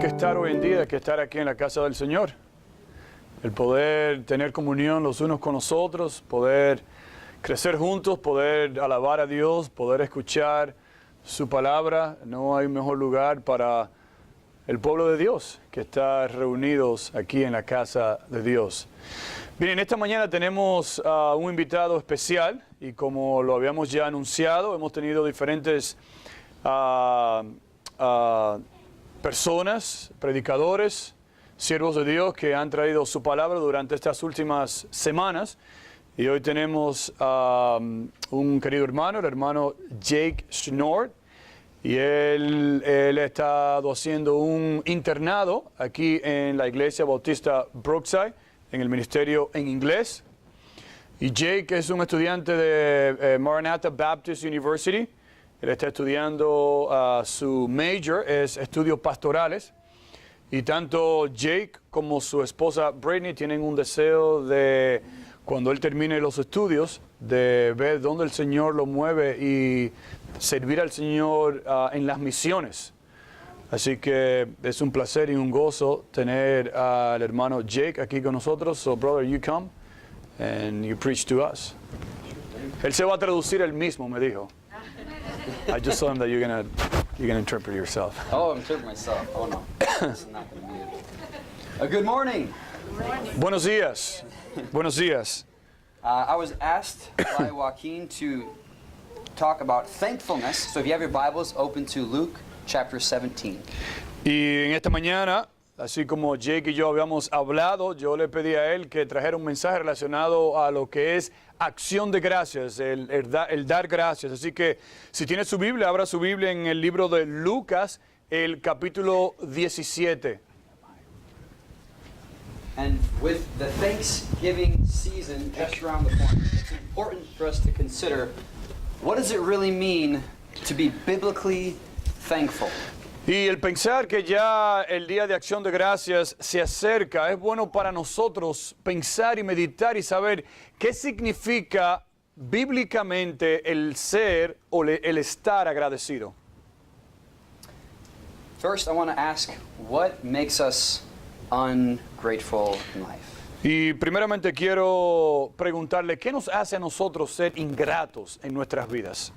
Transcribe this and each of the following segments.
que estar hoy en día que estar aquí en la casa del Señor. El poder tener comunión los unos con los otros, poder crecer juntos, poder alabar a Dios, poder escuchar su palabra. No hay mejor lugar para el pueblo de Dios que estar reunidos aquí en la casa de Dios. Bien, esta mañana tenemos un invitado especial y como lo habíamos ya anunciado, hemos tenido diferentes personas, predicadores, siervos de Dios que han traído su palabra durante estas últimas semanas. Y hoy tenemos un querido hermano, el hermano Jake Schnort. Y él ha estado haciendo un internado aquí en la Iglesia Bautista Brookside, en el ministerio en inglés. Y Jake es un estudiante de Maranatha Baptist University. Él está estudiando, su major es estudios pastorales. Y tanto Jake como su esposa Brittany tienen un deseo de, cuando él termine los estudios, de ver dónde el Señor lo mueve y servir al Señor en las misiones. Así que es un placer y un gozo tener al hermano Jake aquí con nosotros. So, brother, you come and you preach to us. Él se va a traducir él mismo, me dijo. I just told him that you're gonna interpret yourself. Oh, interpret myself. Oh no, this is not going to be it. Good morning. Buenos días. Buenos días. I was asked by Joaquin to talk about thankfulness. So if you have your Bibles, open to Luke chapter 17. Y en esta mañana, así como Jake y yo habíamos hablado, yo le pedí a él que trajera un mensaje relacionado a lo que es acción de gracias, el dar gracias. Así que si tiene su Biblia, abra su Biblia en el libro de Lucas, el capítulo 17. And with the Thanksgiving season just around the corner, it's important for us to consider, what does it really mean to be biblically thankful? Y el pensar que ya el Día de Acción de Gracias se acerca, es bueno para nosotros pensar y meditar y saber qué significa bíblicamente el ser o el estar agradecido. First, I want to ask, what makes us ungrateful in life? Y primeramente quiero preguntarle, ¿qué nos hace a nosotros ser ingratos en nuestras vidas?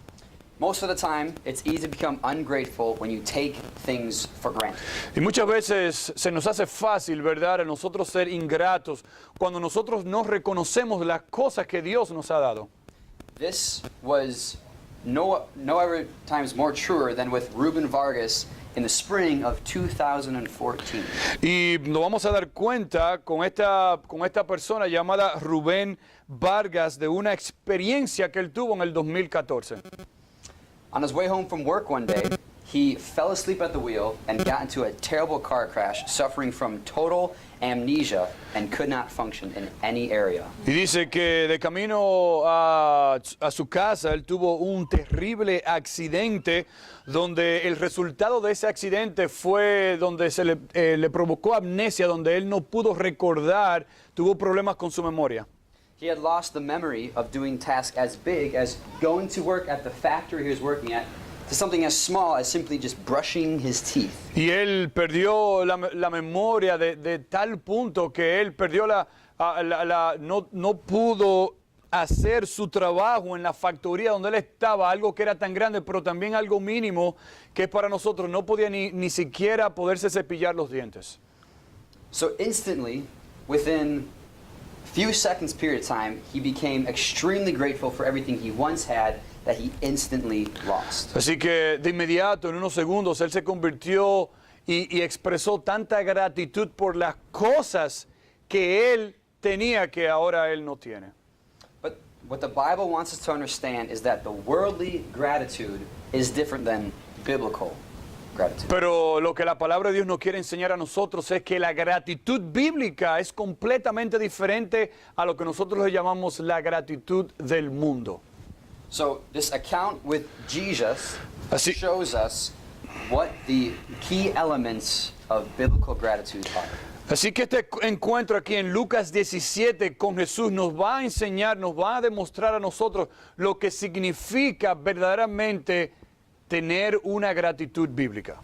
Most of the time, it's easy to become ungrateful when you take things for granted. Y muchas veces se nos hace fácil, ¿verdad?, a nosotros ser ingratos cuando nosotros no reconocemos las cosas que Dios nos ha dado. This was no other times more truer than with Ruben Vargas in the spring of 2014. Y nos vamos a dar cuenta con esta persona llamada Rubén Vargas de una experiencia que él tuvo en el 2014. On his way home from work one day, he fell asleep at the wheel and got into a terrible car crash, suffering from total amnesia and could not function in any area. Y dice que de camino a su casa él tuvo un terrible accidente donde el resultado de ese accidente fue donde se le provocó amnesia, donde él no pudo recordar, tuvo problemas con su memoria. He had lost the memory of doing tasks as big as going to work at the factory he was working at to something as small as simply just brushing his teeth. Y él perdió la memoria de tal punto que él perdió no pudo hacer su trabajo en la factoría donde él estaba, algo que era tan grande, pero también algo mínimo que para nosotros no podía ni siquiera poderse cepillar los dientes. So instantly, within few seconds period of time, he became extremely grateful for everything he once had that he instantly lost. Así que de inmediato, en unos segundos, él se convirtió y expresó tanta gratitud por las cosas que él tenía que ahora él no tiene. But what the Bible wants us to understand is that the worldly gratitude is different than biblical gratitude. Pero lo que la palabra de Dios nos quiere enseñar a nosotros es que la gratitud bíblica es completamente diferente a lo que nosotros le llamamos la gratitud del mundo. So this account with Jesus Así- shows us what the key elements of biblical gratitude are. Así que este encuentro aquí en Lucas 17 con Jesús nos va a enseñar, nos va a demostrar a nosotros lo que significa verdaderamente tener una gratitud bíblica.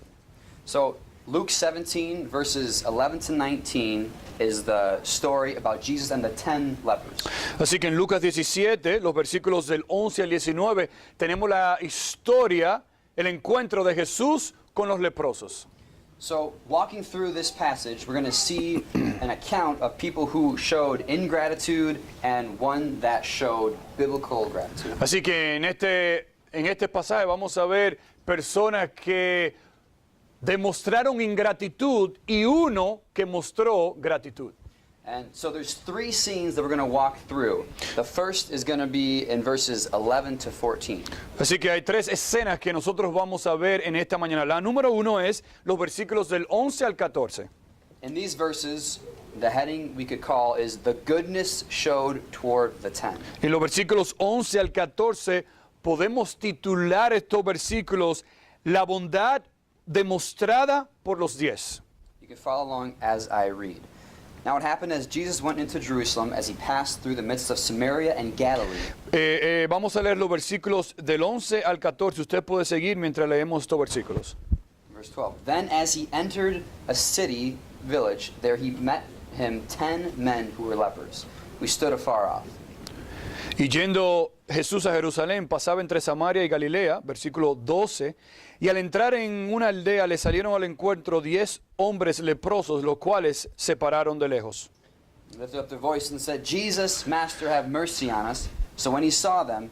So Luke 17, verses 11 to 19 is the story about Jesus and the 10 lepers. Así que en Lucas 17, los versículos del 11 al 19, tenemos la historia, el encuentro de Jesús con los leprosos. So, walking through this passage, we're going to see an account of people who showed ingratitude and one that showed biblical gratitude. Así que en este pasaje vamos a ver personas que demostraron ingratitud y uno que mostró gratitud. And so there's three scenes that we're going to walk through. The first is going to be in verses 11 to 14. Así que hay tres escenas que nosotros vamos a ver en esta mañana. La número uno es los versículos del 11 al 14. In these verses, the heading we could call is the goodness showed toward the 10. En los versículos 11 al 14 podemos titular estos versículos la bondad demostrada por los 10. You can follow along as I read. Now it happened as Jesus went into Jerusalem, as he passed through the midst of Samaria and Galilee. Vamos a leer los versículos del 11 al 14. Usted puede seguir mientras leemos estos versículos. Verse 12. Then as he entered a city village, there he met him 10 men who were lepers. We stood afar off. Y yendo Jesús a Jerusalén, pasaba entre Samaria y Galilea, versículo 12, y al entrar en una aldea le salieron al encuentro 10 hombres leprosos, los cuales se pararon de lejos. He lifted up their voice and said, Jesus, Master, have mercy on us. So when he saw them,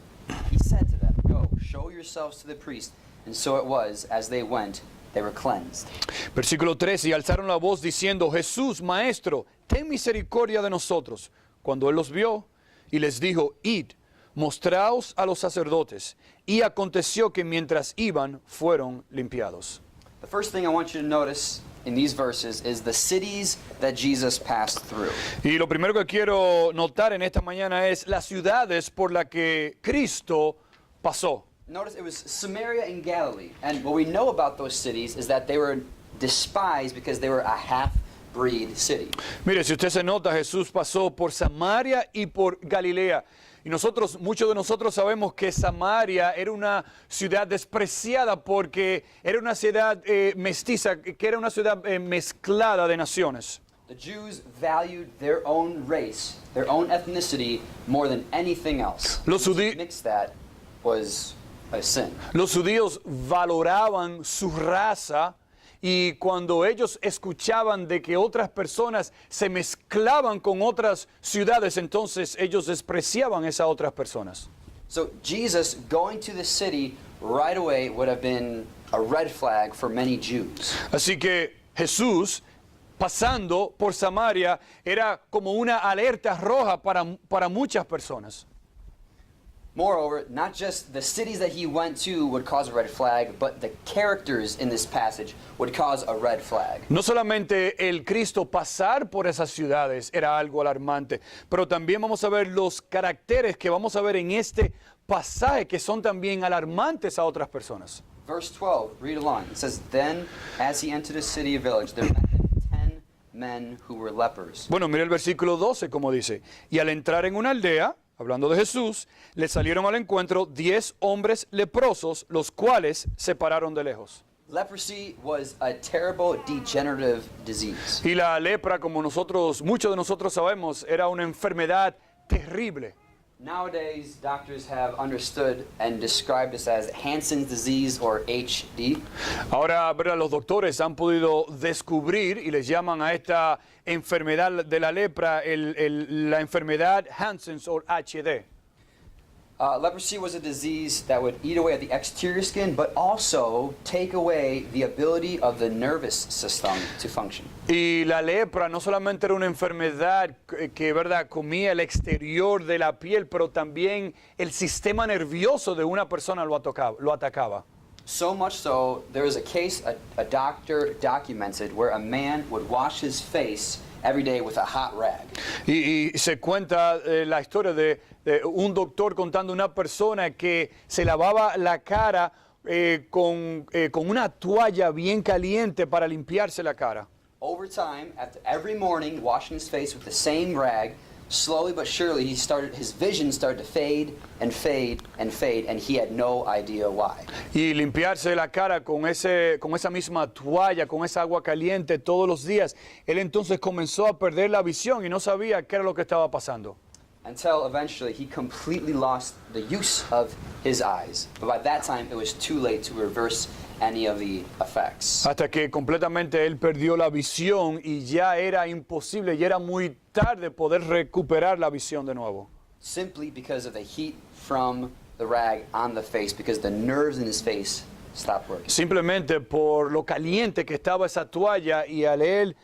he said to them, Go, show yourselves to the priest. And so it was, as they went, they were cleansed. Versículo 13, y alzaron la voz diciendo, Jesús, Maestro, ten misericordia de nosotros. Cuando él los vio, y les dijo, id, mostraos a los sacerdotes. Y aconteció que mientras iban, fueron limpiados. The first thing I want you to notice in these verses is the cities that Jesus passed through. Y lo primero que quiero notar en esta mañana es las ciudades por las que Cristo pasó. Notice it was Samaria and Galilee. And what we know about those cities is that they were despised because they were a half-breed city. Mire, si usted se nota, Jesús pasó por Samaria y por Galilea. Y muchos de nosotros sabemos que Samaria era una ciudad despreciada porque era una ciudad mestiza, que era una ciudad mezclada de naciones. The Jews valued their own race, their own ethnicity, more than anything else. Los To judíos mix that was a sin. Los judíos valoraban su raza y cuando ellos escuchaban de que otras personas se mezclaban con otras ciudades, entonces ellos despreciaban a esas otras personas. So Jesus going to the city right away would have been a red flag for many Jews. Así que Jesús, pasando por Samaria, era como una alerta roja para muchas personas. Moreover, not just the cities that he went to would cause a red flag, but the characters in this passage would cause a red flag. No solamente el Cristo pasar por esas ciudades era algo alarmante, pero también vamos a ver los caracteres que vamos a ver en este pasaje que son también alarmantes a otras personas. Verse 12, read along. It says, Then, as he entered a city or village, there met him 10 men who were lepers. Bueno, mire el versículo 12 como dice, y al entrar en una aldea, hablando de Jesús, le salieron al encuentro 10 hombres leprosos, los cuales se pararon de lejos. Leprosy was a terrible degenerative disease. Y la lepra, como muchos de nosotros sabemos, era una enfermedad terrible. Nowadays, doctors have understood and described this as Hansen's disease or HD. Ahora, ¿verdad? Los doctores han podido descubrir y les llaman a esta enfermedad de la lepra la enfermedad Hansen's o HD. Leprosy was a disease that would eat away at the exterior skin, but also take away the ability of the nervous system to function. Y la lepra no solamente era una enfermedad que, ¿verdad?, comía el exterior de la piel, pero también el sistema nervioso de una persona lo atacaba. So much so, there was a case a doctor documented where a man would wash his face every day with a hot rag. Y se cuenta la historia de un doctor contando una persona que se lavaba la cara con una toalla bien caliente para limpiarse la cara. Over time, after every morning washing his face with the same rag, slowly but surely, his vision started to fade and fade and fade, and he had no idea why. Y limpiarse la cara con esa misma toalla, con esa agua caliente todos los días, él entonces comenzó a perder la visión y no sabía qué era lo que estaba pasando. Until eventually he completely lost the use of his eyes. But by that time, it was too late to reverse any of the effects. Hasta que completamente él perdió la visión y ya era imposible, ya era muy tarde poder recuperar la visión de nuevo. Simply because of the heat from the rag on the face, because the nerves in his face stopped working. Simplemente por lo caliente que estaba esa toalla y al él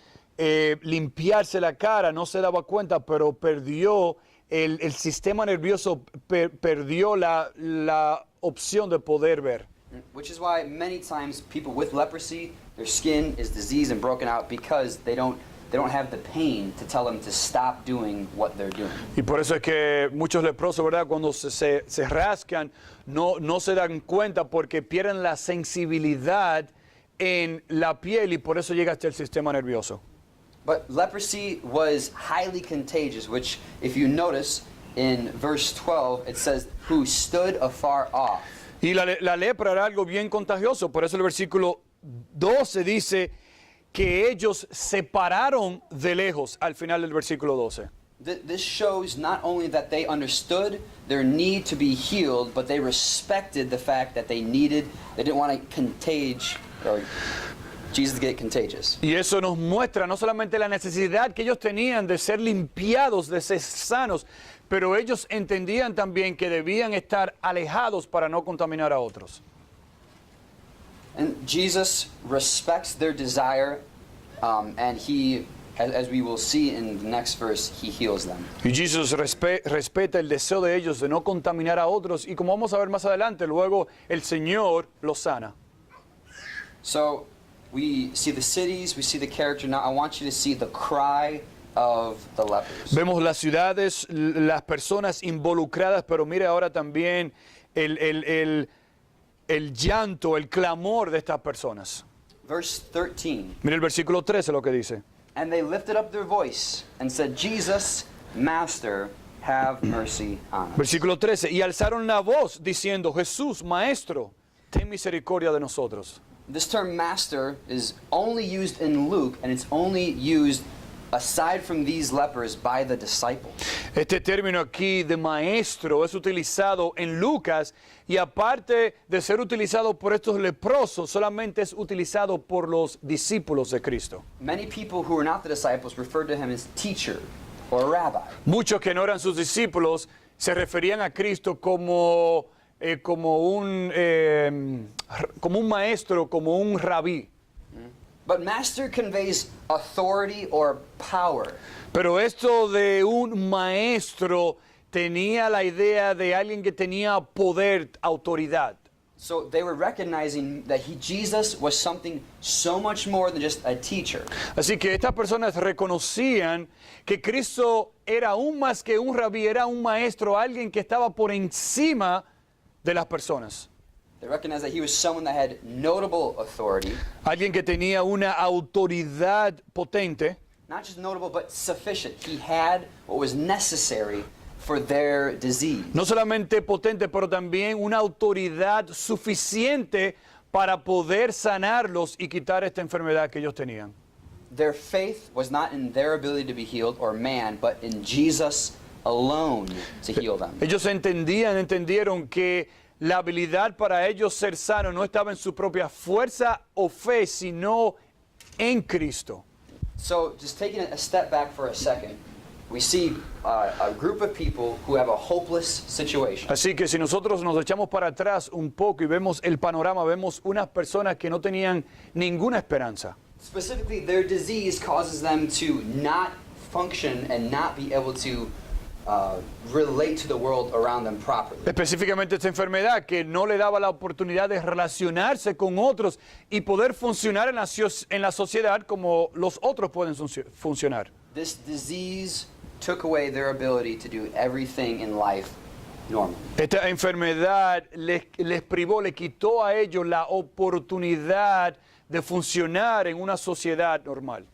limpiarse la cara no se daba cuenta, pero perdió el sistema nervioso, perdió la opción de poder ver. Which is why many times people with leprosy, their skin is diseased and broken out because they don't have the pain to tell them to stop doing what they're doing. Y por eso es que muchos leprosos, ¿verdad? Cuando se rascan, no se dan cuenta porque pierden la sensibilidad en la piel y por eso llega hasta el sistema nervioso. But leprosy was highly contagious, which if you notice in verse 12, it says, who stood afar off. Y la lepra era algo bien contagioso, por eso el versículo 12 dice que ellos se pararon de lejos al final del versículo 12. This shows not only that they understood their need to be healed, but they respected the fact that they didn't want to contage, or Jesus get contagious. Y eso nos muestra no solamente la necesidad que ellos tenían de ser limpiados, de ser sanos, pero ellos entendían también que debían estar alejados para no contaminar a otros. And Jesus respects their desire, and he, as we will see in the next verse, he heals them. Y Jesús respeta el deseo de ellos de no contaminar a otros, y como vamos a ver más adelante, luego el Señor los sana. So we see the cities, we see the character. Now I want you to see the cry of the lepers. Vemos las ciudades, las personas involucradas, pero mire ahora también el llanto, el clamor de estas personas. Verse 13. Mire el versículo 13 lo que dice. And they lifted up their voice and said, Jesus, Master, have mercy on us. Versículo 13. Y alzaron la voz diciendo, Jesús, Maestro, ten misericordia de nosotros. This term master is only used in Luke, and it's only used aside from these lepers by the disciples. Este término aquí de maestro es utilizado en Lucas y aparte de ser utilizado por estos leprosos, solamente es utilizado por los discípulos de Cristo. Many people who were not the disciples referred to him as teacher or rabbi. Muchos que no eran sus discípulos se referían a Cristo como un maestro, como un rabí. But master conveys authority or power. Pero esto de un maestro tenía la idea de alguien que tenía poder, autoridad. So they were recognizing that Jesus was something so much more than just a teacher. Así que estas personas reconocían que Cristo era aún más que un rabí, era un maestro, alguien que estaba por encima de las personas. They recognized that he was someone that had notable authority. Alguien que tenía una autoridad potente. Not just notable, but sufficient. He had what was necessary for their disease. No solamente potente, pero también una autoridad suficiente para poder sanarlos y quitar esta enfermedad que ellos tenían. Their faith was not in their ability to be healed or man, but in Jesus alone to heal them. Ellos entendieron que la habilidad para ellos ser sanos no estaba en su propia fuerza o fe, sino en Cristo. So, just taking a step back for a second, we see a group of people who have a hopeless situation. Así que si nosotros nos echamos para atrás un poco y vemos el panorama, vemos unas personas que no tenían ninguna esperanza. Specifically, their disease causes them to not function and not be able to relate to the world around them properly. Específicamente esta enfermedad que no le daba la oportunidad de relacionarse con otros y poder funcionar en la sociedad como los otros pueden funcionar. This disease took away their ability to do everything in life normally. Esta enfermedad les privó, le quitó a ellos la oportunidad de funcionar en una sociedad normal.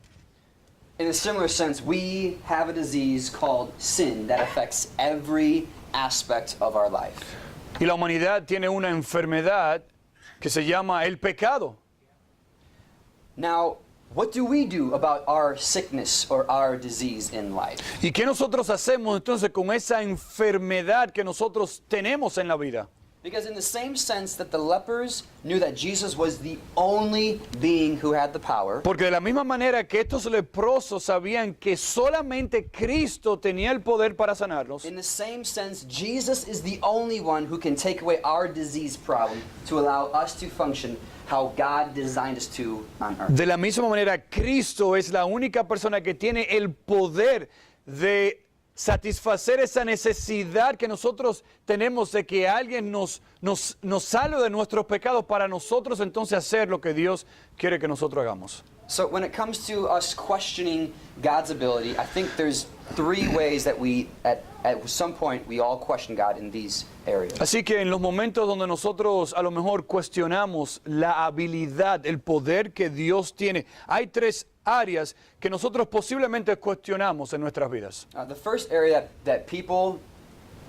In a similar sense, we have a disease called sin that affects every aspect of our life. Y la humanidad tiene una enfermedad que se llama el pecado. Now, what do we do about our sickness or our disease in life? ¿Y qué nosotros hacemos entonces con esa enfermedad que nosotros tenemos en la vida? Because in the same sense that the lepers knew that Jesus was the only being who had the power, Porque de la misma manera que estos leprosos sabían que solamente Cristo tenía el poder para sanarlos, in the same sense, Jesus is the only one who can take away our disease problem to allow us to function how God designed us to on earth. de la misma manera Cristo es la única persona que tiene el poder de satisfacer esa necesidad que nosotros tenemos de que alguien nos salve de nuestros pecados para nosotros entonces hacer lo que Dios quiere que nosotros hagamos. So when it comes to us questioning God's ability, I think there's three ways that we, at some point, we all question God in these areas. Así que en los momentos donde nosotros a lo mejor cuestionamos la habilidad, el poder que Dios tiene, hay tres áreas que nosotros posiblemente cuestionamos en nuestras vidas. The first area that people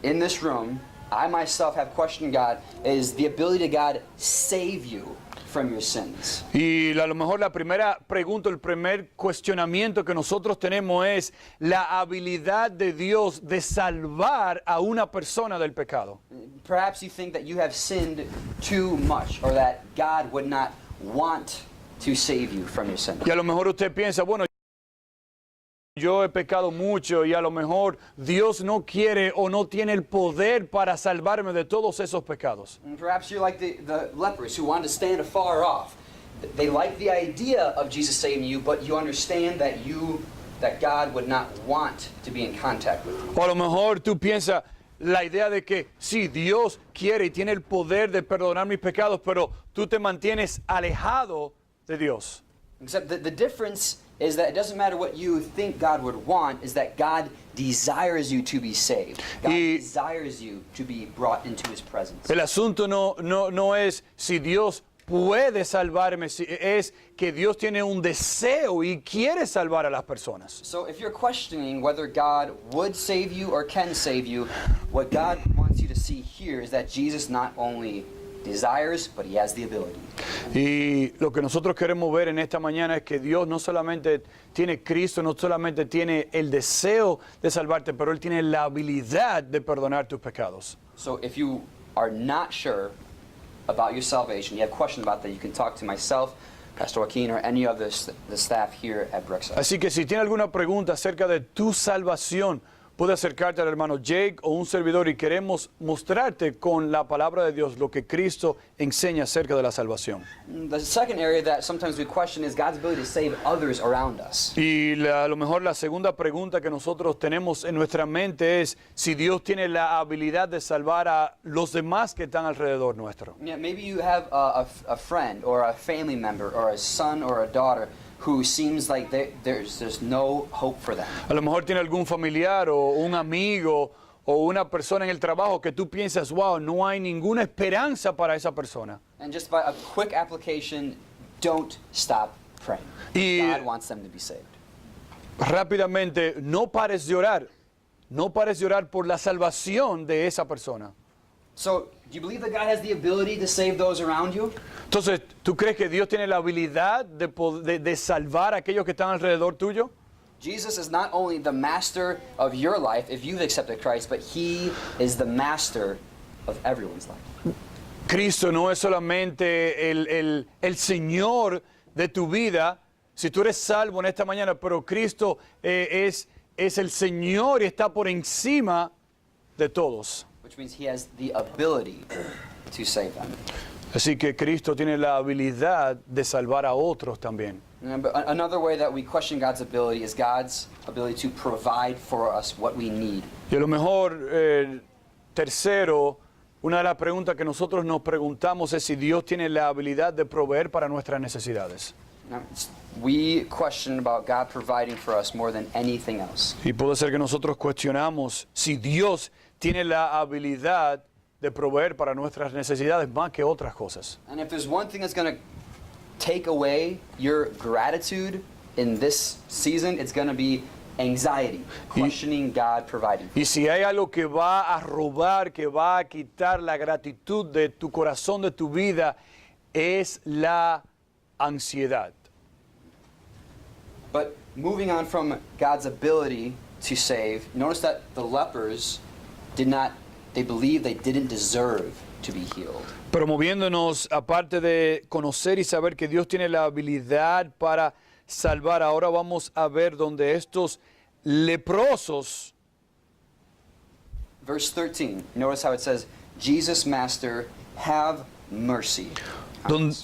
in this room, I myself have questioned God, is the ability to God save you from your sins. Y a lo mejor la primera pregunta, el primer cuestionamiento que nosotros tenemos es la habilidad de Dios de salvar a una persona del pecado. Perhaps you think that you have sinned too much or that God would not want to save you from your sins. Y a lo mejor usted piensa, bueno, yo he pecado mucho y a lo mejor Dios no quiere o no tiene el poder para salvarme de todos esos pecados. And perhaps you're like the lepers who wanted to stand afar off. They like the idea of Jesus saving you, but you understand that God would not want to be in contact with you. O a lo mejor tú piensas la idea de que sí, Dios quiere y tiene el poder de perdonar mis pecados, pero tú te mantienes alejado de Dios. Except the difference is that it doesn't matter what you think God would want, is that God desires you to be saved. God desires you to be brought into His presence. El asunto no es si Dios puede salvarme, es que Dios tiene un deseo y quiere salvar a las personas. So if you're questioning whether God would save you or can save you, what God wants you to see here is that Jesus not only desires, but He has the ability. Y lo que nosotros queremos ver en esta mañana es que Dios no solamente tiene Cristo, no solamente tiene el deseo de salvarte, pero Él tiene la habilidad de perdonar tus pecados. So if you are not sure about your salvation, you have questions about that, you can talk to myself, Pastor Joaquin, or any of the staff here at Brookside. Así que si tiene alguna pregunta acerca de tu salvación, puede acercarte al hermano Jake o un servidor y queremos mostrarte con la palabra de Dios lo que Cristo enseña acerca de la salvación. The second area that sometimes we question is God's ability to save others around us. Y a lo mejor la segunda pregunta que nosotros tenemos en nuestra mente es si Dios tiene la habilidad de salvar a los demás que están alrededor nuestro. Yeah, maybe you have a friend or a family member or a son or a daughter who seems like there's no hope for them. A lo mejor tiene algún familiar o un amigo o una persona en el trabajo que tú piensas, wow, no hay ninguna esperanza para esa persona. And just by a quick application, don't stop praying. Y God wants them to be saved. rápidamente, no pares de orar. No pares de orar por la salvación de esa persona. So, do you believe that God has the ability to save those around you? Entonces, ¿tú crees que Dios tiene la habilidad de salvar a aquellos que están alrededor tuyo? Jesus is not only the master of your life if you've accepted Christ, but He is the master of everyone's life. Cristo no es solamente el Señor de tu vida, si tú eres salvo en esta mañana, pero Cristo es el Señor y está por encima de todos. Which means He has the ability to save them. Así que Cristo tiene la habilidad de salvar a otros también. But another way that we question God's ability is God's ability to provide for us what we need. Y a lo mejor, tercero, una de las preguntas que nosotros nos preguntamos es si Dios tiene la habilidad de proveer para nuestras necesidades. We question about God providing for us more than anything else. Y puede ser que nosotros cuestionamos si Dios tiene la habilidad de proveer para nuestras necesidades más que otras cosas. And if there's one thing that's going to take away your gratitude in this season, it's going to be anxiety, questioning God providing. Y si hay algo que va a robar, que va a quitar la gratitud de tu corazón, de tu vida, es la ansiedad. But moving on from God's ability to save, notice that the lepers they believed they didn't deserve to be healed. Pero moviéndonos, aparte de conocer y saber que Dios tiene la habilidad para salvar, ahora vamos a ver donde estos leprosos, Verse 13, notice how it says, Jesus, Master, have mercy.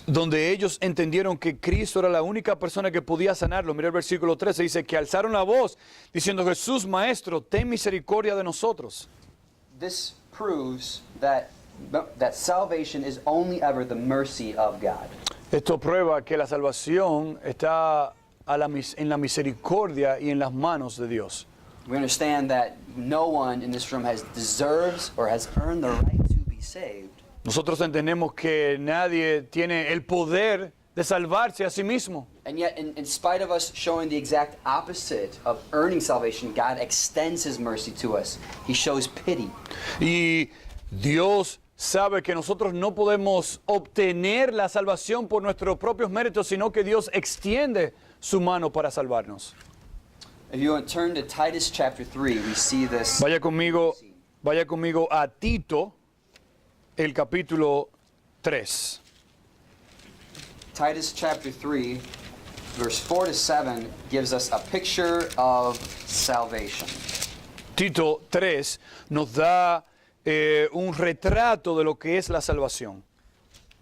donde ellos entendieron que Cristo era la única persona que podía sanarlo. Mira el versículo 13, dice que alzaron la voz diciendo: Jesús, Maestro, ten misericordia de nosotros. This proves that salvation is only ever the mercy of God. Esto prueba que la salvación está en la misericordia y en las manos de Dios. We understand that no one in this room deserves or has earned the right to be saved. Nosotros entendemos que nadie tiene el poder de salvarse a sí mismo. And yet, in spite of us showing the exact opposite of earning salvation, God extends His mercy to us. He shows pity. Y Dios sabe que nosotros no podemos obtener la salvación por nuestros propios méritos, sino que Dios extiende su mano para salvarnos. If you want to turn to Titus chapter 3, we see this. Vaya conmigo a Tito, el capítulo 3. Titus chapter 3, verse 4 to 7 gives us a picture of salvation. Tito 3 nos da un retrato de lo que es la salvación.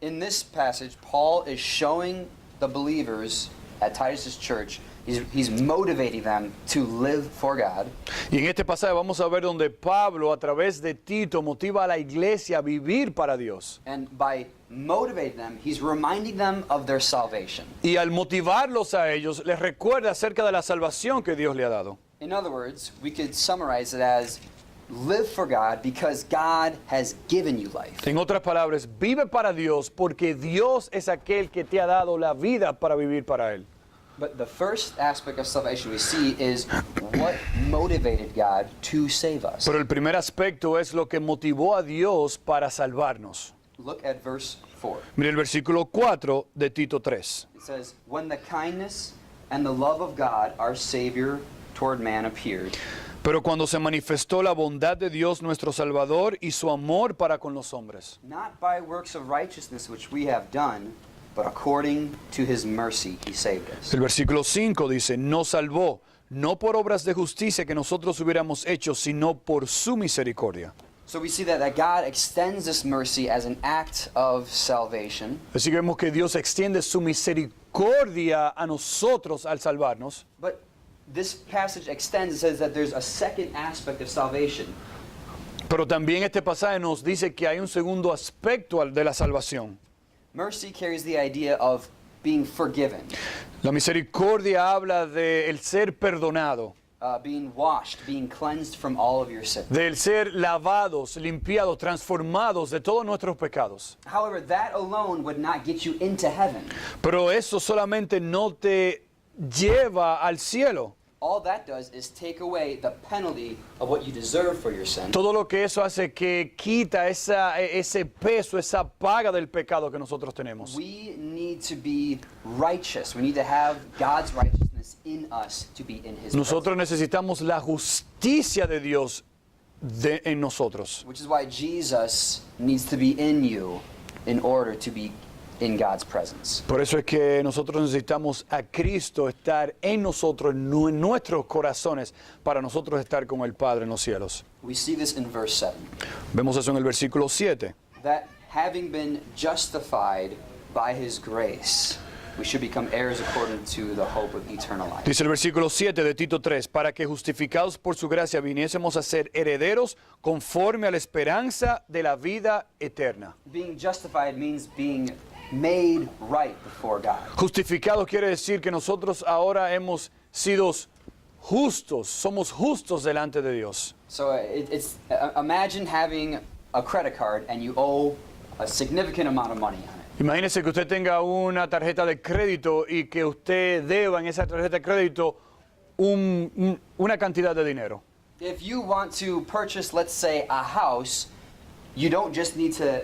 In this passage, Paul is showing the believers at Titus' church, he's motivating them to live for God. Y en este pasaje vamos a ver donde Pablo, a través de Tito, motiva a la iglesia a vivir para Dios. And by motivating them, he's reminding them of their salvation. Y al motivarlos a ellos, les recuerda acerca de la salvación que Dios le ha dado. In other words, we could summarize it as live for God because God has given you life. En otras palabras, vive para Dios porque Dios es aquel que te ha dado la vida para vivir para Él. But the first aspect of salvation we see is what motivated God to save us. Pero el primer aspecto es lo que motivó a Dios para salvarnos. Look at verse 4. Mire el versículo 4 de Tito 3. It says, when the kindness and the love of God, our Savior, toward man appeared. Pero cuando se manifestó la bondad de Dios nuestro Salvador y su amor para con los hombres. Not by works of righteousness which we have done, but according to His mercy He saved us. El versículo 5 dice, nos salvó, no por obras de justicia que nosotros hubiéramos hecho, sino por su misericordia. So we see that God extends this mercy as an act of salvation. Así que vemos que Dios extiende su misericordia a nosotros al salvarnos. But this passage extends, it says that there's a second aspect of salvation. Pero también este pasaje nos dice que hay un segundo aspecto de la salvación. Mercy carries the idea of being forgiven, La misericordia habla de el ser perdonado, being washed, being cleansed from all of your sin. del ser lavados, limpiados, transformados de todos nuestros pecados. However, that alone would not get you into heaven. Pero eso solamente no te lleva al cielo. All that does is take away the penalty of what you deserve for your sin. Todo lo que eso hace que quita ese peso, esa paga del pecado que nosotros tenemos. We need to be righteous. We need to have God's righteousness in us to be in His Nosotros presence. necesitamos la justicia de Dios en nosotros. Which is why Jesus needs to be in you in order to be in God's presence. Por eso es que nosotros necesitamos a Cristo estar en nosotros, en nuestros corazones, para nosotros estar con el Padre en los cielos. We see this in verse 7. Vemos eso en el versículo 7. That having been justified by His grace, we should become heirs according to the hope of eternal life. Dice el versículo 7 de Tito 3, para que justificados por su gracia viniésemos a ser herederos conforme a la esperanza de la vida eterna. Being justified means being made right before God. Justificados quiere decir que nosotros ahora hemos sido justos, somos justos delante de Dios. So imagine having a credit card and you owe a significant amount of money on it. Imagínese que usted tenga una tarjeta de crédito y que usted deba en esa tarjeta de crédito una cantidad de dinero. If you want to purchase, let's say, a house, you don't just need to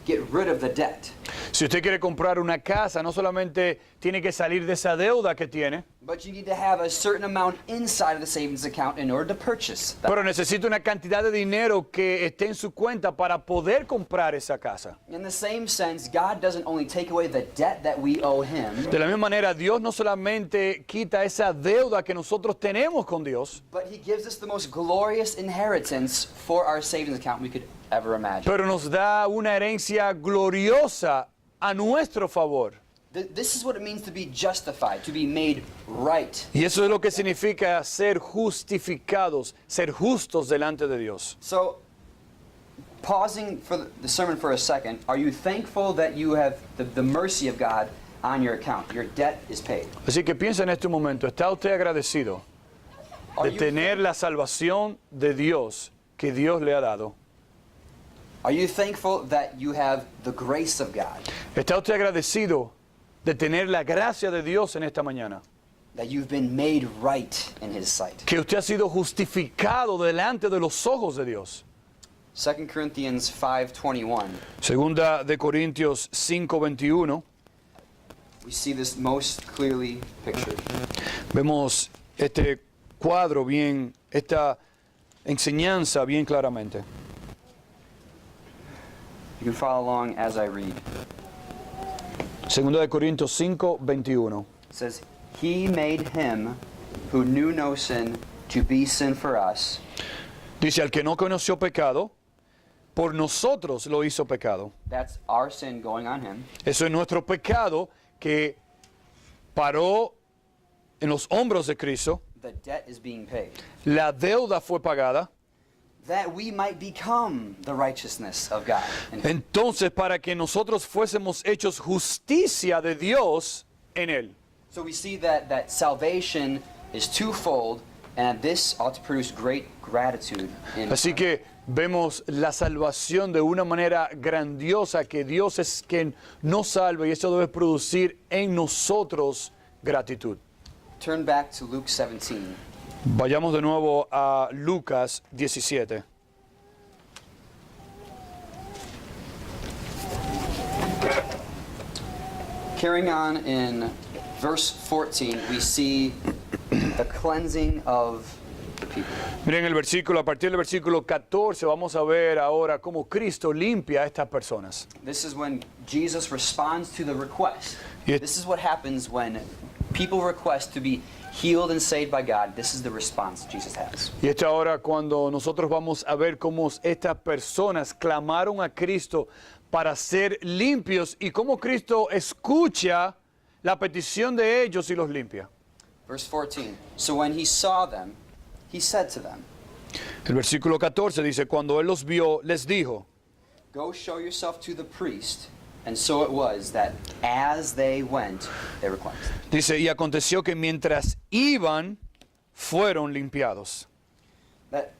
get rid of the debt, Si usted quiere comprar una casa, no solamente tiene que salir de esa deuda que tiene, but you need to have a certain amount inside of the savings account in order to purchase that. pero necesita una cantidad de dinero que esté en su cuenta para poder comprar esa casa. In the same sense, God doesn't only take away the debt that we owe Him, De la misma manera, Dios no solamente quita esa deuda que nosotros tenemos con Dios, but He gives us the most glorious inheritance for our savings account we could ever imagine. pero nos da una herencia gloriosa a nuestro favor. This is what it means to be justified, to be made right. Y eso es lo que significa ser justificados, ser justos delante de Dios. So, pausing for the sermon for a second, are you thankful that you have the mercy of God on your account? Your debt is paid. Así que piensa en este momento, ¿está usted agradecido Are de you, tener la salvación de Dios que Dios le ha dado? are you thankful that you have the grace of God? ¿Está usted agradecido de tener la gracia de Dios en esta mañana? That you've been made right in His sight? Que usted ha sido justificado delante de los ojos de Dios. 2 Corinthians 5:21. Segunda de Corintios 5:21, We see this most clearly pictured. vemos este cuadro bien, esta enseñanza bien claramente. You can follow along as I read. Segunda de Corintios 5:21. It says, He made Him who knew no sin to be sin for us, Dice, al que no conoció pecado, por nosotros lo hizo pecado. that's our sin going on Him, Eso es nuestro pecado que paró en los hombros de Cristo. the debt is being paid, La deuda fue pagada. that we might become the righteousness of God. And Entonces, para que nosotros fuésemos hechos justicia de Dios en Él. so we see that salvation is twofold, and this ought to produce great gratitude in Así que vemos la salvación de una manera grandiosa, que Dios es quien nos salva y eso debe producir en nosotros gratitud. Turn back to Luke 17. Vayamos de nuevo a Lucas 17. Carrying on in verse 14, we see the cleansing of the people. Miren el versículo, a partir del versículo 14 vamos a ver ahora cómo Cristo limpia a estas personas. This is when Jesus responds to the request. It- This is what happens when people request to be healed and saved by God. This is the response Jesus has. Y esta hora cuando nosotros vamos a ver cómo estas personas clamaron a Cristo para ser limpios y cómo Cristo escucha la petición de ellos y los limpia. Verse 14. So when he saw them, he said to them, El versículo 14 dice, cuando él los vio, les dijo, Go show yourself to the priest. And so it was that as they went, they were cleansed. dice, y aconteció que mientras iban, fueron limpiados. That,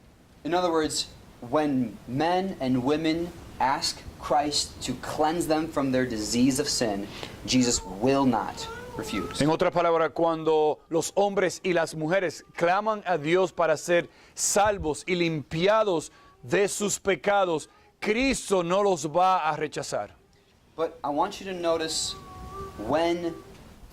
in other words, when men and women ask Christ to cleanse them from their disease of sin, Jesus will not refuse. En otras palabras, cuando los hombres y las mujeres claman a Dios para ser salvos y limpiados de sus pecados, Cristo no los va a rechazar. But I want you to notice when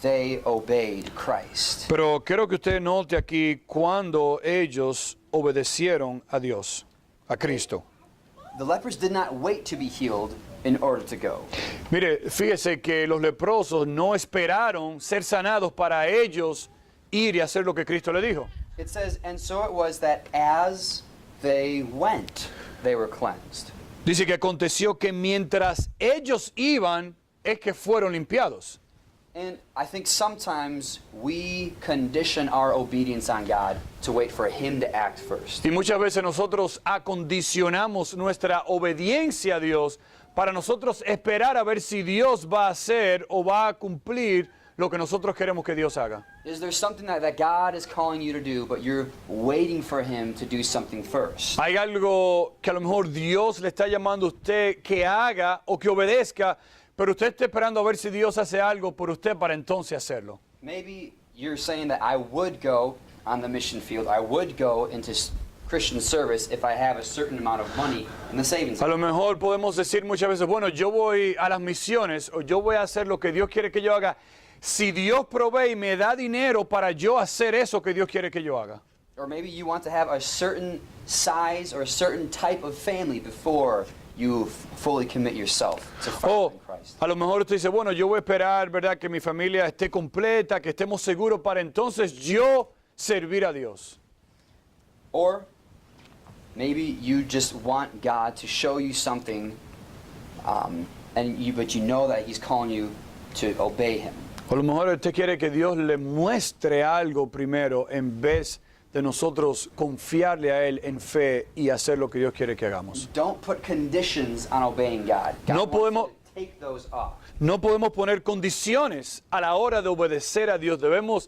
they obeyed Christ. Pero quiero que usted note aquí cuando ellos obedecieron a Dios, a Cristo. The lepers did not wait to be healed in order to go. Mire, fíjese que los leprosos no esperaron ser sanados para ellos ir y hacer lo que Cristo le dijo. It says, and so it was that as they went, they were cleansed. Dice que aconteció que mientras ellos iban, es que fueron limpiados. And I think sometimes we condition our obedience on God to wait for Him to act first. Y muchas veces nosotros acondicionamos nuestra obediencia a Dios para nosotros esperar a ver si Dios va a hacer o va a cumplir lo que nosotros queremos que Dios haga. Is there something that God is calling you to do, but you're waiting for Him to do something first? Hay algo que a lo mejor Dios le está llamando a usted que haga o que obedezca, pero usted está esperando a ver si Dios hace algo por usted para entonces hacerlo. Maybe you're saying that I would go on the mission field, I would go into Christian service if I have a certain amount of money in the savings A account. lo mejor podemos decir muchas veces, bueno, yo voy a las misiones o yo voy a hacer lo que Dios quiere que yo haga. Si Dios provee y me da dinero para yo hacer eso que Dios quiere que yo haga. Or maybe you want to have a certain size or a certain type of family before you fully commit yourself to O following Christ. a lo mejor usted dice, bueno, yo voy a esperar, ¿verdad? Que mi familia esté completa, que estemos seguros para entonces yo servir a Dios. Or maybe you just want God to show you something, but you know that He's calling you to obey Him. O a lo mejor usted quiere que Dios le muestre algo primero en vez de nosotros confiarle a Él en fe y hacer lo que Dios quiere que hagamos. Don't put conditions on obeying God. God No wants you podemos- to take those off. No podemos poner condiciones a la hora de obedecer a Dios. Debemos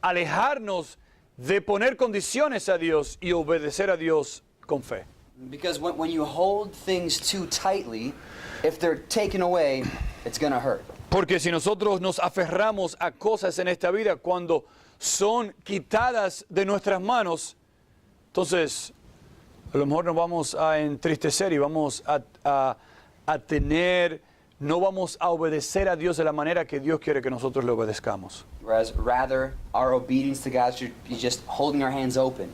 alejarnos de poner condiciones a Dios y obedecer a Dios con fe. Because when you hold things too tightly, if they're taken away, it's going to hurt. Porque si nosotros nos aferramos a cosas en esta vida, cuando son quitadas de nuestras manos, entonces a lo mejor nos vamos a entristecer y vamos a tener, no vamos a obedecer a Dios de la manera que Dios quiere que nosotros le obedezcamos. Whereas rather, our obedience to God should be just holding our hands open,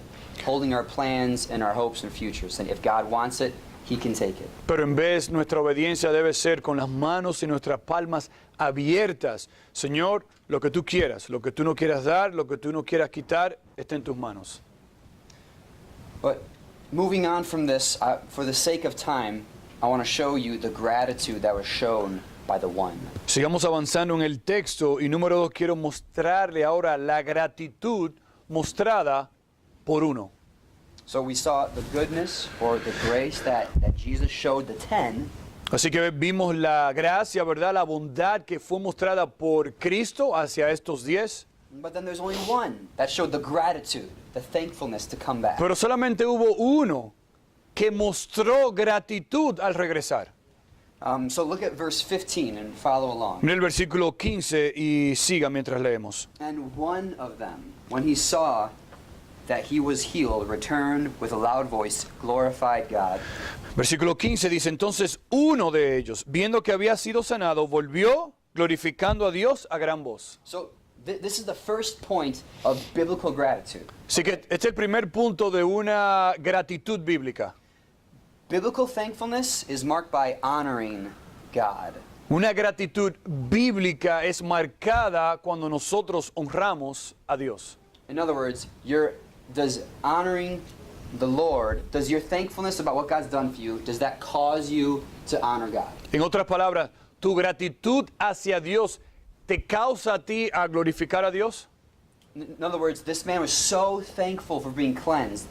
holding our plans and our hopes and futures. And if God wants it, He can take it. Pero en vez, nuestra obediencia debe ser con las manos y nuestras palmas abiertas. Señor, lo que tú quieras, lo que tú no quieras dar, lo que tú no quieras quitar, está en tus manos. But moving on from this, for the sake of time, I want to show you the gratitude that was shown by the one. Sigamos avanzando en el texto y número 2, quiero mostrarle ahora la gratitud mostrada por uno. So we saw the goodness or the grace that Jesus showed the 10. Así que vimos la gracia, ¿verdad? La bondad que fue mostrada por Cristo hacia estos 10. But then there's only one that showed the gratitude, the thankfulness to come back. Pero solamente hubo uno que mostró gratitud al regresar. So look at verse 15 and follow along. Mira el versículo 15 y siga mientras leemos. And one of them, when he saw that he was healed, returned with a loud voice, glorified God. Versículo 15 dice, entonces uno de ellos, viendo que había sido sanado, volvió glorificando a Dios a gran voz. So this is the first point of biblical gratitude. Así que este es el primer punto de una gratitud bíblica. Biblical thankfulness is marked by honoring God. Una gratitud bíblica es marcada cuando nosotros honramos a Dios. In other words, does honoring the Lord, does your thankfulness about what God's done for you, does that cause you to honor God? En otras palabras, tu gratitud hacia Dios te causa a ti a glorificar a Dios. In other words, this man was so thankful for being cleansed.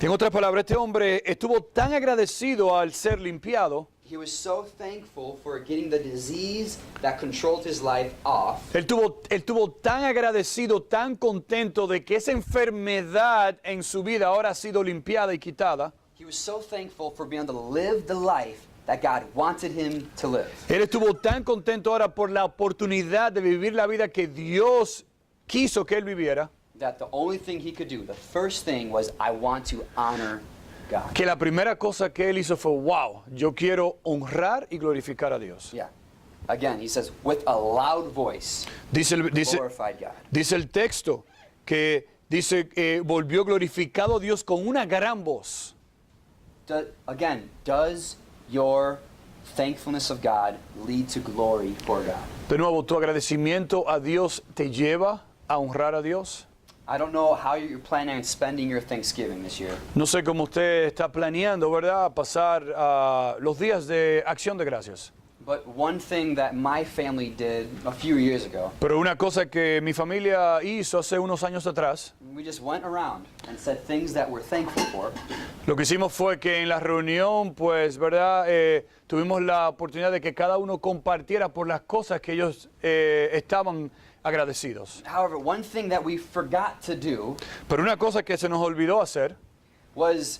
En otras palabras, este hombre estuvo tan agradecido al ser limpiado. He was so thankful for getting the disease that controlled his life off. Él tuvo tan agradecido, tan contento de que esa enfermedad en su vida ahora ha sido limpiada y quitada. He was so thankful for being able to live the life that God wanted him to live. Él estuvo tan contento ahora por la oportunidad de vivir la vida que Dios quiso que él viviera, That the only thing he could do, the first thing was, I want to honor God. que la primera cosa que él hizo fue, wow, yo quiero honrar y glorificar a Dios. Yeah. Again, he says, with a loud voice, glorified God. Dice el texto que dice que volvió glorificado a Dios con una gran voz. Again, does your thankfulness of God lead to glory for God? De nuevo, tu agradecimiento a Dios te lleva a honrar a Dios. I don't know how you're planning on spending your Thanksgiving this year. No sé cómo usted está planeando, ¿verdad?, pasar los días de Acción de Gracias. But one thing that my family did a few years ago, Pero una cosa que mi familia hizo hace unos años atrás, we just went around and said things that we're thankful for. lo que hicimos fue que en la reunión, pues, ¿verdad?, tuvimos la oportunidad de que cada uno compartiera por las cosas que ellos estaban agradecidos. However, one thing that we forgot to do Pero una cosa que se nos olvidó hacer was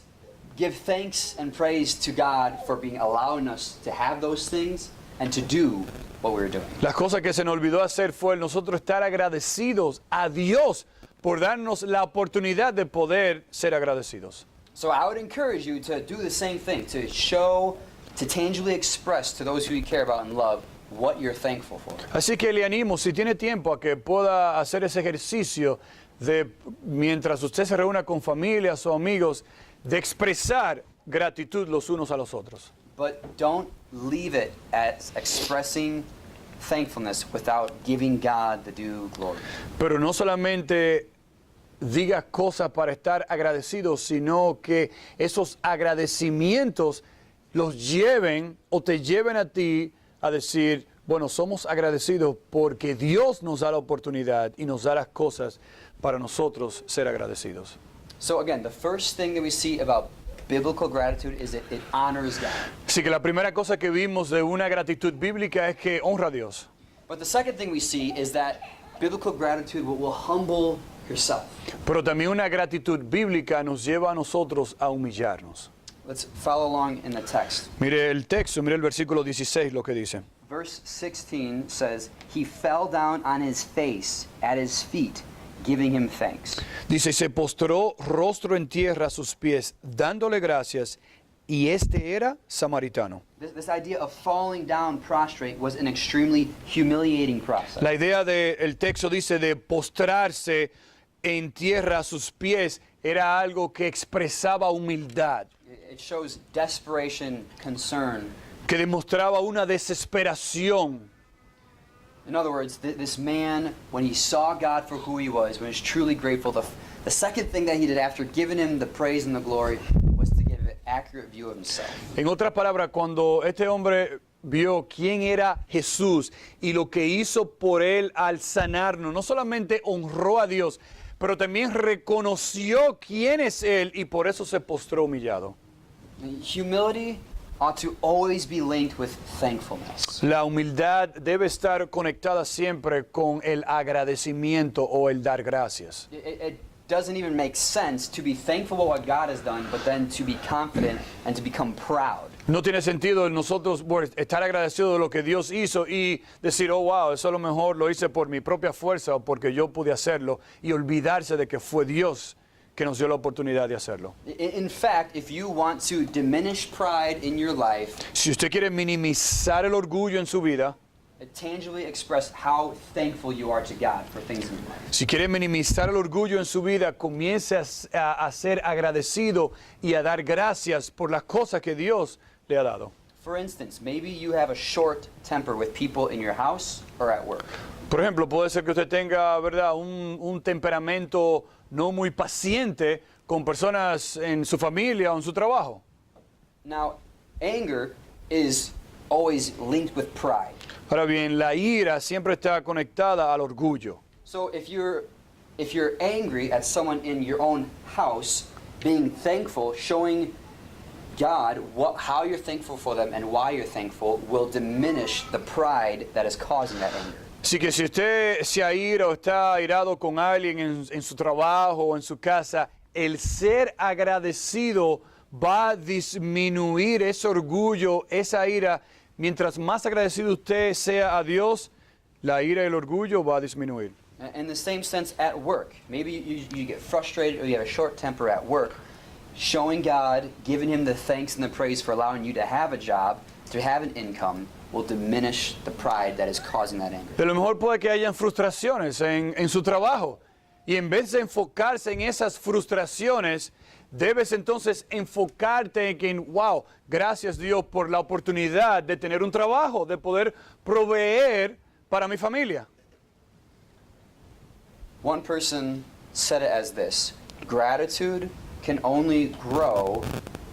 give thanks and praise to God for allowing us to have those things and to do what we're doing. Las cosas que se nos olvidó hacer fue nosotros estar agradecidos a Dios por darnos la oportunidad de poder ser agradecidos. So I would encourage you to do the same thing, to show, to tangibly express to those who you care about and love what you're thankful for. Así que le animo, si tiene tiempo, a que pueda hacer ese ejercicio de, mientras usted se reúna con familias o amigos, de expresar gratitud los unos a los otros. But don't leave it at expressing thankfulness without giving God the due glory. Pero no solamente diga cosas para estar agradecidos, sino que esos agradecimientos los lleven o te lleven a ti a decir, bueno, somos agradecidos porque Dios nos da la oportunidad y nos da las cosas para nosotros ser agradecidos. So again, the first thing that we see about biblical gratitude is that it honors God. Así que la primera cosa que vimos de una gratitud bíblica es que honra a Dios. But the second thing we see is that biblical gratitude will humble yourself. Pero también una gratitud bíblica nos lleva a nosotros a humillarnos. Let's follow along in the text. Mire el texto, mire el versículo 16 lo que dice. Verse 16 says, "He fell down on his face at his feet, giving him thanks." Dice, y se postró rostro en tierra a sus pies, dándole gracias, y este era samaritano. This idea of falling down prostrate was an extremely humiliating process. La idea del texto dice de postrarse en tierra a sus pies era algo que expresaba humildad, It shows desperation, concern. que demostraba una desesperación. In other words, this man, when he saw God for who he was, when he was truly grateful, the second thing that he did after giving him the praise and the glory was to give an accurate view of himself. En otras palabras, cuando este hombre vio quién era Jesús y lo que hizo por él al sanarnos, no solamente honró a Dios, pero también reconoció quién es él y por eso se postró humillado. Humility ought to always be linked with thankfulness. La humildad debe estar conectada siempre con el agradecimiento o el dar gracias. It doesn't even make sense to be thankful for what God has done, but then to be confident and to become proud. No tiene sentido nosotros estar agradecidos de lo que Dios hizo y decir, oh wow, eso a lo mejor lo hice por mi propia fuerza o porque yo pude hacerlo, y olvidarse de que fue Dios que nos dio la oportunidad de hacerlo. In fact, if you want to diminish pride in your life, Si usted quiere minimizar el orgullo en su vida, tangibly express how thankful you are to God for things in your life. si quiere minimizar el orgullo en su vida, comience a ser agradecido y a dar gracias por las cosas que Dios le ha dado. For instance, maybe you have a short temper with people in your house or at work. Por ejemplo, puede ser que usted tenga, ¿verdad?, un temperamento no muy paciente con personas en su familia o en su trabajo. Now, anger is always linked with pride. Ahora bien, la ira siempre está conectada al orgullo. So if you're angry at someone in your own house, being thankful, showing God how you're thankful for them and why you're thankful will diminish the pride that is causing that anger. Así que si usted se aira o está airado con alguien en su trabajo o en su casa, el ser agradecido va a disminuir ese orgullo, esa ira. Mientras más agradecido usted sea a Dios, la ira y el orgullo va a disminuir. In the same sense at work, maybe you get frustrated or you have a short temper at work, showing God, giving Him the thanks and the praise for allowing you to have a job, to have an income, will diminish the pride that is causing that anger. De lo mejor puede que hayan frustraciones en su trabajo. Y en vez de enfocarse en esas frustraciones, debes entonces enfocarte en que, wow, gracias Dios por la oportunidad de tener un trabajo, de poder proveer para mi familia. One person said it as this: gratitude can only grow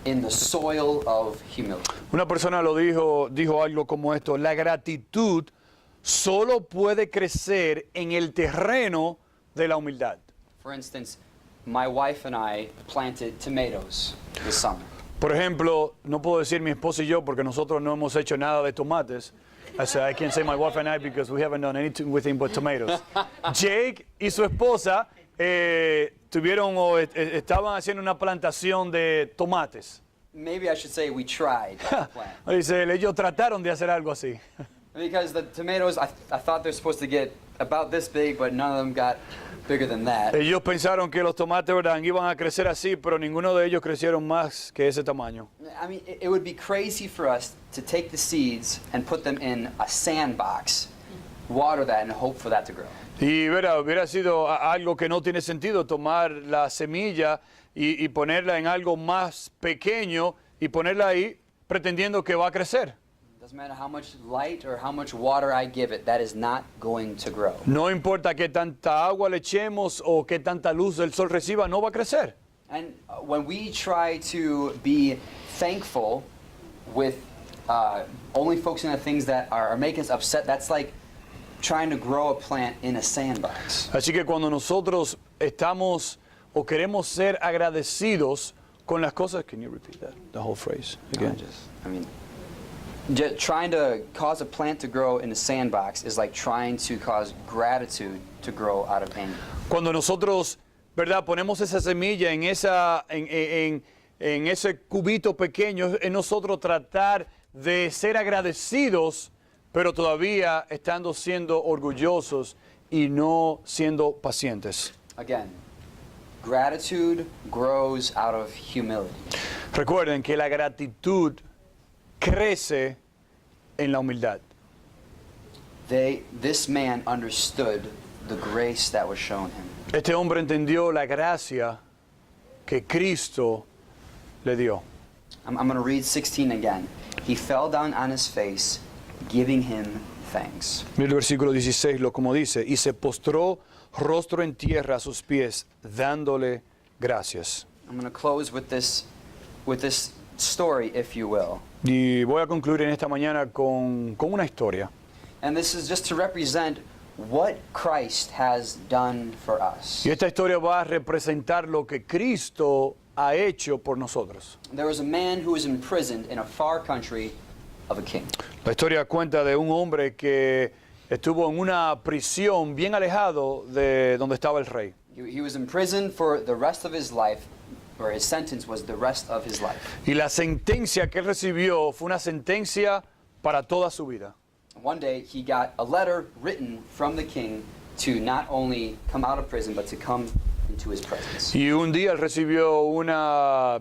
in the soil of humility. Una persona dijo algo como esto: la gratitud solo puede crecer en el terreno de la humildad. For instance, my wife and I planted tomatoes this summer. Por ejemplo, no puedo decir mi esposa y yo porque nosotros no hemos hecho nada de tomates. I can't say my wife and I because we haven't done anything with him but tomatoes. Jake y su esposa tuvieron o estaban haciendo una plantación de tomates. Maybe I should say we tried to plant. Dice, ellos trataron de hacer algo así. Because the tomatoes, I thought they're supposed to get about this big, but none of them got bigger than that. Ellos pensaron que los tomates, ¿verdad?, iban a crecer así, pero ninguno de ellos crecieron más que ese tamaño. I mean, it would be crazy for us to take the seeds and put them in a sandbox, water that, and hope for that to grow. Y hubiera sido algo que no tiene sentido tomar la semilla y ponerla en algo más pequeño y ponerla ahí pretendiendo que va a crecer. Doesn't matter how much light or how much water I give it, that is not going to grow. No importa qué tanta agua le echemos o qué tanta luz del sol reciba, no va a crecer. And when we try to be thankful with only focusing on things that are making us upset, that's like trying to grow a plant in a sandbox. Así que cuando nosotros estamos o queremos ser agradecidos con las cosas, can you repeat that, the whole phrase again? Just trying to cause a plant to grow in a sandbox is like trying to cause gratitude to grow out of anger. Cuando nosotros, ¿verdad?, ponemos esa semilla en ese cubito pequeño, es nosotros tratar de ser agradecidos, pero todavía estando siendo orgullosos y no siendo pacientes. Again, gratitude grows out of humility. Recuerden que la gratitud crece en la humildad. This man understood the grace that was shown him. Este hombre entendió la gracia que Cristo le dio. I'm going to read 16 again. He fell down on his face, giving him thanks. Mira el versículo 16, lo como dice, y se postró rostro en tierra a sus pies, dándole gracias. I'm going to close with this story, if you will. Y voy a concluir en esta mañana con una historia. And this is just to represent what Christ has done for us. Y esta historia va a representar lo que Cristo ha hecho por nosotros. There was a man who was imprisoned in a far country of a king. La historia cuenta de un hombre que estuvo en una prisión bien alejado de donde estaba el rey. He was imprisoned for the rest of his life, or his sentence was the rest of his life. Y la sentencia que él recibió fue una sentencia para toda su vida. One day he got a letter written from the king to not only come out of prison, but to come into his presence. Y un día él recibió una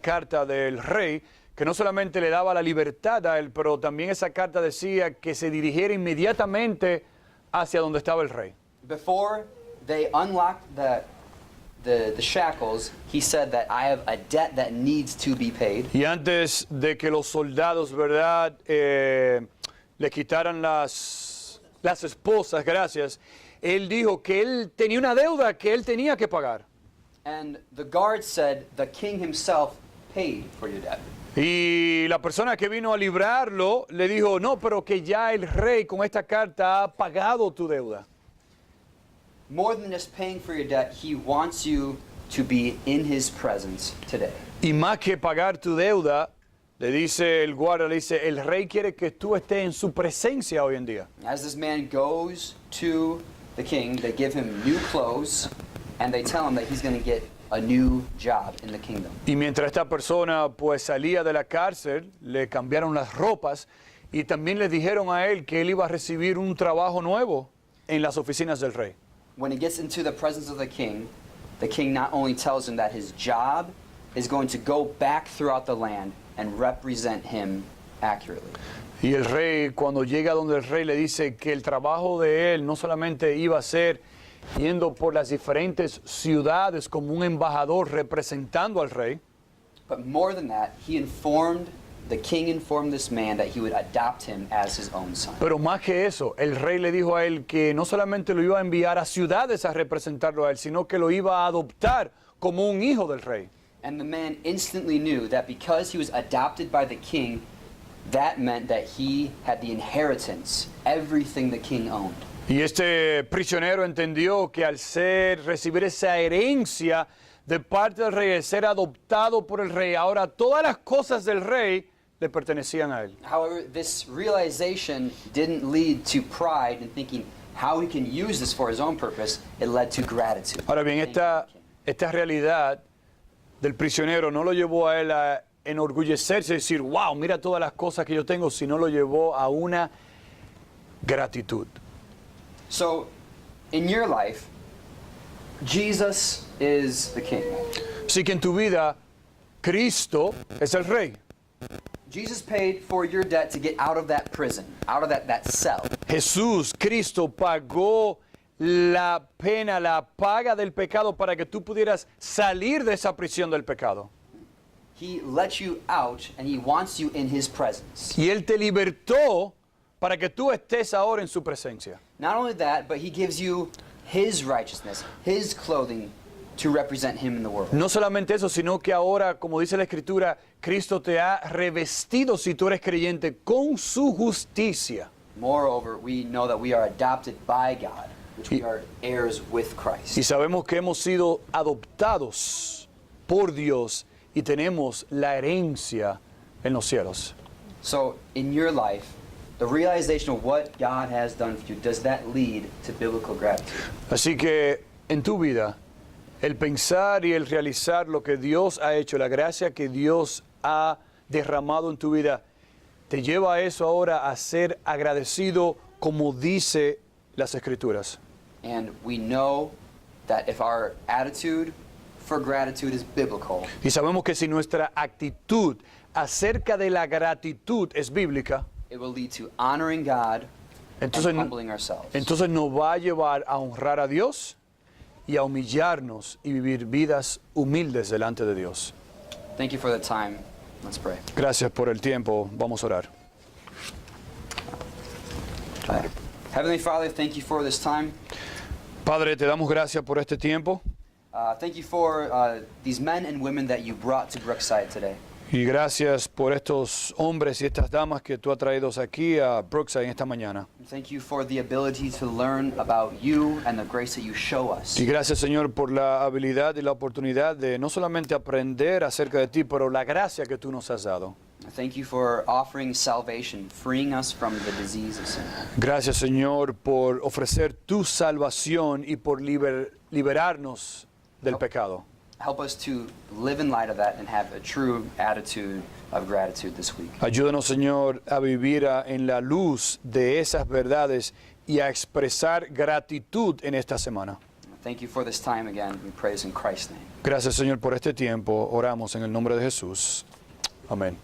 carta del rey que no solamente le daba la libertad a él, pero también esa carta decía que se dirigiera inmediatamente hacia donde estaba el rey. Before they unlocked the shackles, he said that I have a debt that needs to be paid. Y antes de que los soldados, ¿verdad?, le quitaran las esposas, gracias, él dijo que él tenía una deuda que él tenía que pagar. And the guard said the king himself paid for your debt. Y la persona que vino a librarlo le dijo, no, pero que ya el rey con esta carta ha pagado tu deuda. More than just paying for your debt, he wants you to be in his presence today. Y más que pagar tu deuda, le dice el guardia, le dice, el rey quiere que tú estés en su presencia hoy en día. As this man goes to the king, they give him new clothes, and they tell him that he's going to get a new job in the kingdom. Y mientras esta persona pues salía de la cárcel, le cambiaron las ropas y también le dijeron a él que él iba a recibir un trabajo nuevo en las oficinas del rey. When he gets into the presence of the king not only tells him that his job is going to go back throughout the land and represent him accurately. Y el rey, cuando llega donde el rey, le dice que el trabajo de él no solamente iba a ser yendo por las diferentes ciudades como un embajador representando al rey, But more than that, the king informed this man that he would adopt him as his own son. pero más que eso, el rey le dijo a él que no solamente lo iba a enviar a ciudades a representarlo a él, sino que lo iba a adoptar como un hijo del rey. And the man instantly knew that because he was adopted by the king, that meant that he had the inheritance, everything the king owned. Y este prisionero entendió que al recibir esa herencia de parte del rey, el ser adoptado por el rey, ahora todas las cosas del rey le pertenecían a él. However, this realization didn't lead to pride and thinking, how he can use this for his own purpose, it led to gratitude. Ahora bien, esta realidad del prisionero no lo llevó a él a enorgullecerse y decir, wow, mira todas las cosas que yo tengo, sino lo llevó a una gratitud. So, in your life, Jesus is the king. Así que en tu vida, Cristo es el rey. Jesus paid for your debt to get out of that prison, out of that cell. Jesús, Cristo, pagó la pena, la paga del pecado para que tú pudieras salir de esa prisión del pecado. He let you out and he wants you in his presence. Y Él te libertó para que tú estés ahora en su presencia. Not only that, but he gives you his righteousness, his clothing to represent him in the world. No solamente eso, sino que ahora, como dice la Escritura, Cristo te ha revestido, si tú eres creyente, con su justicia. Moreover, we know that we are adopted by God, which we are heirs with Christ. Y sabemos que hemos sido adoptados por Dios y tenemos la herencia en los cielos. So, in your life, the realization of what God has done for you, does that lead to biblical gratitude? Así que en tu vida, el pensar y el realizar lo que Dios ha hecho, la gracia que Dios ha derramado en tu vida, te lleva a eso ahora a ser agradecido como dice las Escrituras. And we know that if our attitude for gratitude is biblical, Y sabemos que si nuestra actitud acerca de la gratitud es bíblica, it will lead to honoring God entonces, and humbling ourselves. entonces nos va a llevar a honrar a Dios y a humillarnos y vivir vidas humildes delante de Dios. Thank you for the time. Let's pray. Gracias por el tiempo. Vamos a orar. Heavenly Father, thank you for this time. Padre, te damos gracias por este tiempo Thank you for these men and women that you brought to Brookside today. y gracias por estos hombres y estas damas que tú has traído aquí a Brookside en esta mañana. Thank you for the ability to learn about you and the grace that you show us. Y gracias, Señor, por la habilidad y la oportunidad de no solamente aprender acerca de ti, pero la gracia que tú nos has dado. Thank you for offering salvation, freeing us from the disease of sin. Gracias, Señor, por ofrecer tu salvación y por liberarnos del pecado. Help us to live in light of that and have a true attitude of gratitude this week. Ayúdanos, Señor, a vivir en la luz de esas verdades y a expresar gratitud en esta semana. Thank you for this time again. We praise in Christ's name. Gracias, Señor, por este tiempo. Oramos en el nombre de Jesús. Amén.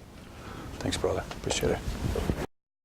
Thanks, brother. Appreciate it.